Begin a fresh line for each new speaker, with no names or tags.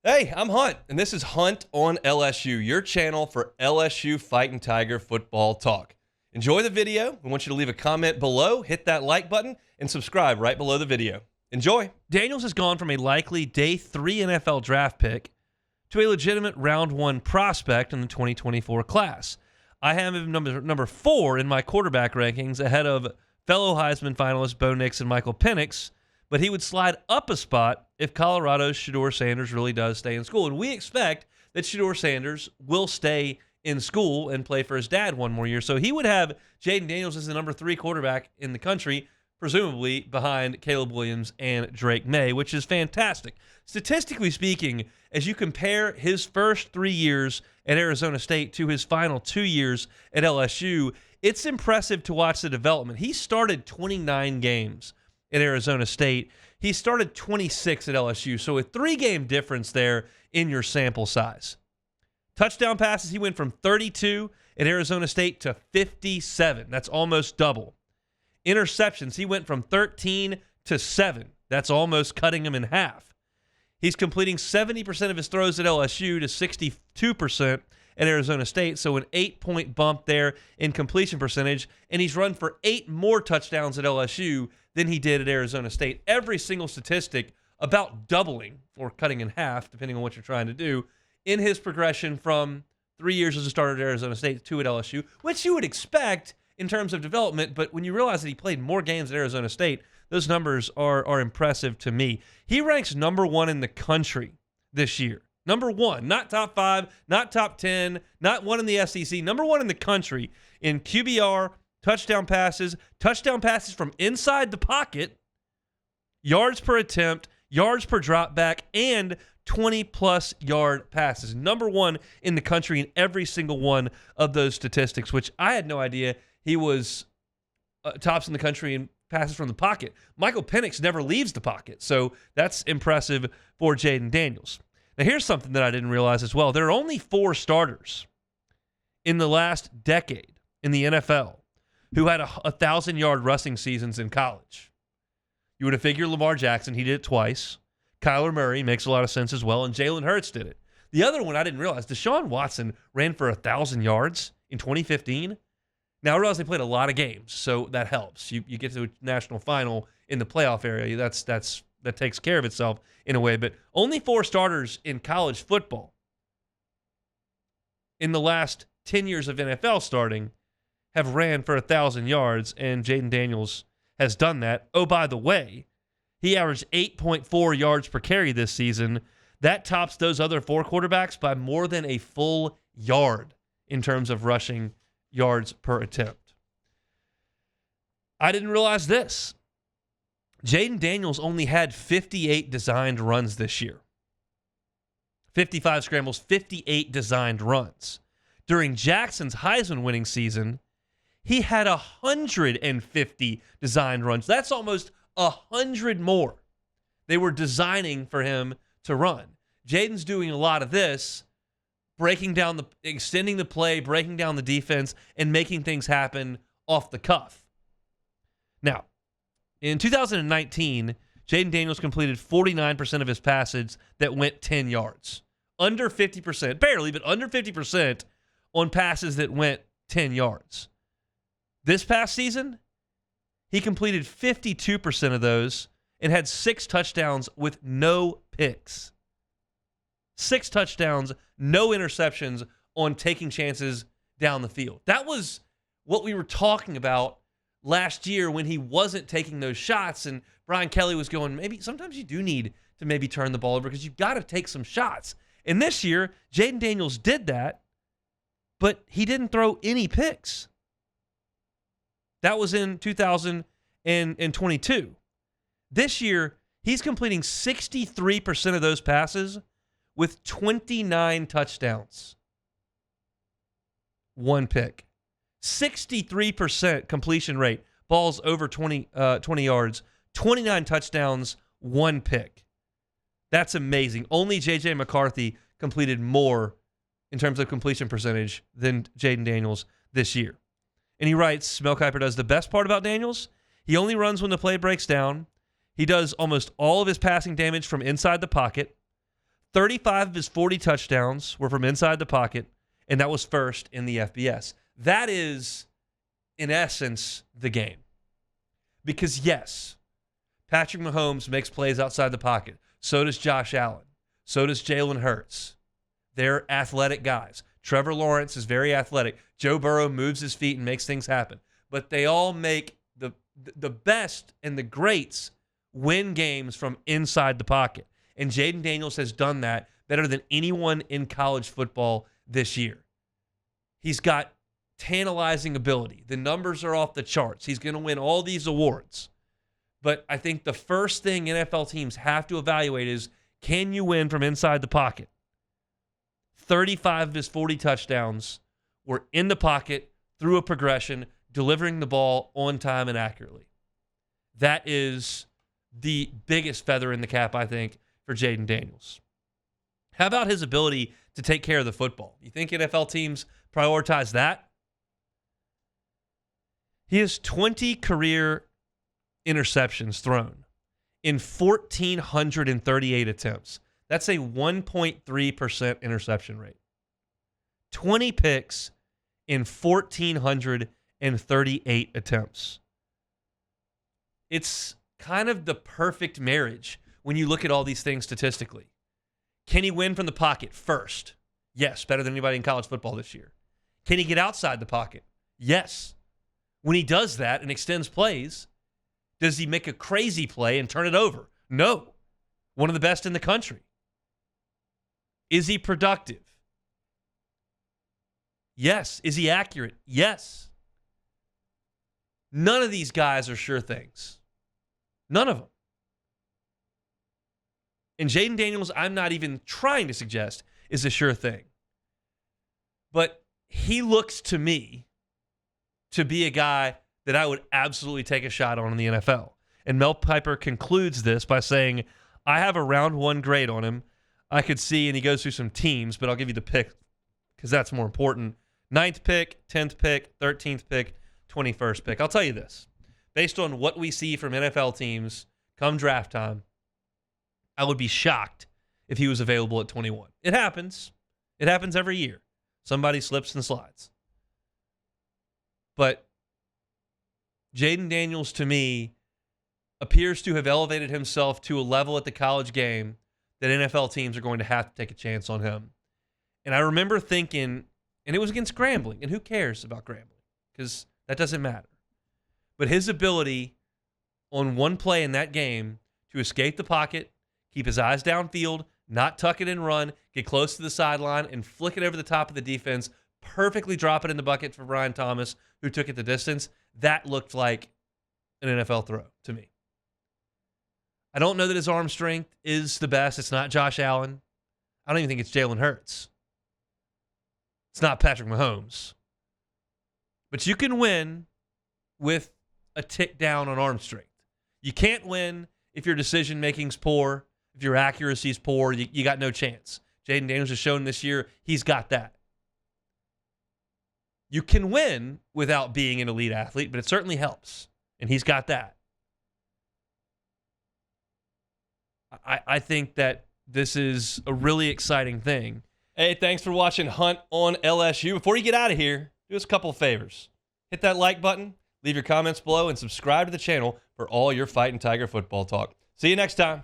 Hey, I'm Hunt, and this is Hunt on LSU, your channel for LSU Fighting Tiger football talk. Enjoy the video. We want you to leave a comment below, hit that like button, and subscribe right below the video. Enjoy.
Daniels has gone from a likely day 3 NFL draft pick to a legitimate round 1 prospect in the 2024 class. I have him number 4 in my quarterback rankings ahead of fellow Heisman finalists Bo Nix and Michael Penix, but he would slide up a spot if Colorado's Shedeur Sanders really does stay in school. And we expect that Shedeur Sanders will stay in school and play for his dad one more year. So he would have Jayden Daniels as the number 3 quarterback in the country, presumably behind Caleb Williams and Drake May, which is fantastic. Statistically speaking, as you compare his first 3 years at Arizona State to his final 2 years at LSU, it's impressive to watch the development. He started 29 games at Arizona State. He started 26 at LSU, so a 3-game difference there in your sample size. Touchdown passes, he went from 32 at Arizona State to 57. That's almost double. Interceptions, he went from 13 to 7. That's almost cutting him in half. He's completing 70% of his throws at LSU to 62% at Arizona State, so an 8-point bump there in completion percentage, and he's run for 8 more touchdowns at LSU than he did at Arizona State. Every single statistic about doubling or cutting in half, depending on what you're trying to do, in his progression from 3 years as a starter at Arizona State to 2 at LSU, which you would expect in terms of development, but when you realize that he played more games at Arizona State, those numbers are impressive to me. He ranks number 1 in the country this year. Number 1, not top 5, not top 10, not 1 in the SEC, number 1 in the country in QBR, touchdown passes from inside the pocket, yards per attempt, yards per drop back, and 20-plus yard passes. Number 1 in the country in every single one of those statistics, which I had no idea he was tops in the country in passes from the pocket. Michael Penix never leaves the pocket, so that's impressive for Jayden Daniels. Now, here's something that I didn't realize as well. There are only 4 starters in the last decade in the NFL who had 1,000-yard rushing seasons in college. You would have figured Lamar Jackson, he did it twice. Kyler Murray makes a lot of sense as well, and Jalen Hurts did it. The other one I didn't realize, Deshaun Watson ran for 1,000 yards in 2015. Now, I realize they played a lot of games, so that helps. You get to a national final in the playoff area, that takes care of itself in a way, but only 4 starters in college football in the last 10 years of NFL starting have ran for 1,000 yards, and Jayden Daniels has done that. Oh, by the way, he averaged 8.4 yards per carry this season. That tops those other 4 quarterbacks by more than a full yard in terms of rushing yards per attempt. I didn't realize this. Jayden Daniels only had 58 designed runs this year. 55 scrambles, 58 designed runs. During Jackson's Heisman winning season, he had 150 designed runs. That's almost 100 more they were designing for him to run. Jayden's doing a lot of this, extending the play, breaking down the defense, and making things happen off the cuff. Now, in 2019, Jayden Daniels completed 49% of his passes that went 10 yards. Under 50%, barely, but under 50% on passes that went 10 yards. This past season, he completed 52% of those and had 6 touchdowns with no picks. 6 touchdowns, no interceptions on taking chances down the field. That was what we were talking about last year when he wasn't taking those shots, and Brian Kelly was going, maybe sometimes you do need to maybe turn the ball over because you've got to take some shots. And this year, Jayden Daniels did that, but he didn't throw any picks. That was in 2022. This year, he's completing 63% of those passes with 29 touchdowns. 1 pick. 63% completion rate. Balls over 20 yards. 29 touchdowns, 1 pick. That's amazing. Only J.J. McCarthy completed more in terms of completion percentage than Jayden Daniels this year. And he writes, Mel Kipers does, the best part about Daniels, he only runs when the play breaks down. He does almost all of his passing damage from inside the pocket. 35 of his 40 touchdowns were from inside the pocket, and that was first in the FBS. That is, in essence, the game. Because, yes, Patrick Mahomes makes plays outside the pocket. So does Josh Allen. So does Jalen Hurts. They're athletic guys. Trevor Lawrence is very athletic. Joe Burrow moves his feet and makes things happen. But they all make the best and the greats win games from inside the pocket. And Jayden Daniels has done that better than anyone in college football this year. He's got tantalizing ability. The numbers are off the charts. He's going to win all these awards. But I think the first thing NFL teams have to evaluate is, can you win from inside the pocket? 35 of his 40 touchdowns were in the pocket, through a progression, delivering the ball on time and accurately. That is the biggest feather in the cap, I think, for Jayden Daniels. How about his ability to take care of the football? You think NFL teams prioritize that? He has 20 career interceptions thrown in 1,438 attempts. That's a 1.3% interception rate. 20 picks in 1,438 attempts. It's kind of the perfect marriage when you look at all these things statistically. Can he win from the pocket first? Yes, better than anybody in college football this year. Can he get outside the pocket? Yes. When he does that and extends plays, does he make a crazy play and turn it over? No. One of the best in the country. Is he productive? Yes. Is he accurate? Yes. None of these guys are sure things. None of them. And Jayden Daniels, I'm not even trying to suggest, is a sure thing. But he looks to me to be a guy that I would absolutely take a shot on in the NFL. And Mel Kipers concludes this by saying, I have a round one grade on him. I could see, and he goes through some teams, but I'll give you the pick because that's more important. 9th pick, 10th pick, 13th pick, 21st pick. I'll tell you this. Based on what we see from NFL teams come draft time, I would be shocked if he was available at 21. It happens. It happens every year. Somebody slips and slides. But Jayden Daniels, to me, appears to have elevated himself to a level at the college game that NFL teams are going to have to take a chance on him. And I remember thinking, and it was against Grambling, and who cares about Grambling? Because that doesn't matter. But his ability on one play in that game to escape the pocket, keep his eyes downfield, not tuck it and run, get close to the sideline, and flick it over the top of the defense, perfectly drop it in the bucket for Brian Thomas, who took it the distance, that looked like an NFL throw to me. I don't know that his arm strength is the best. It's not Josh Allen. I don't even think it's Jalen Hurts. It's not Patrick Mahomes. But you can win with a tick down on arm strength. You can't win if your decision-making's poor, if your accuracy's poor. You got no chance. Jayden Daniels has shown this year he's got that. You can win without being an elite athlete, but it certainly helps. And he's got that. I think that this is a really exciting thing.
Hey, thanks for watching Hunt on LSU. Before you get out of here, do us a couple of favors. Hit that like button, leave your comments below, and subscribe to the channel for all your Fighting Tiger football talk. See you next time.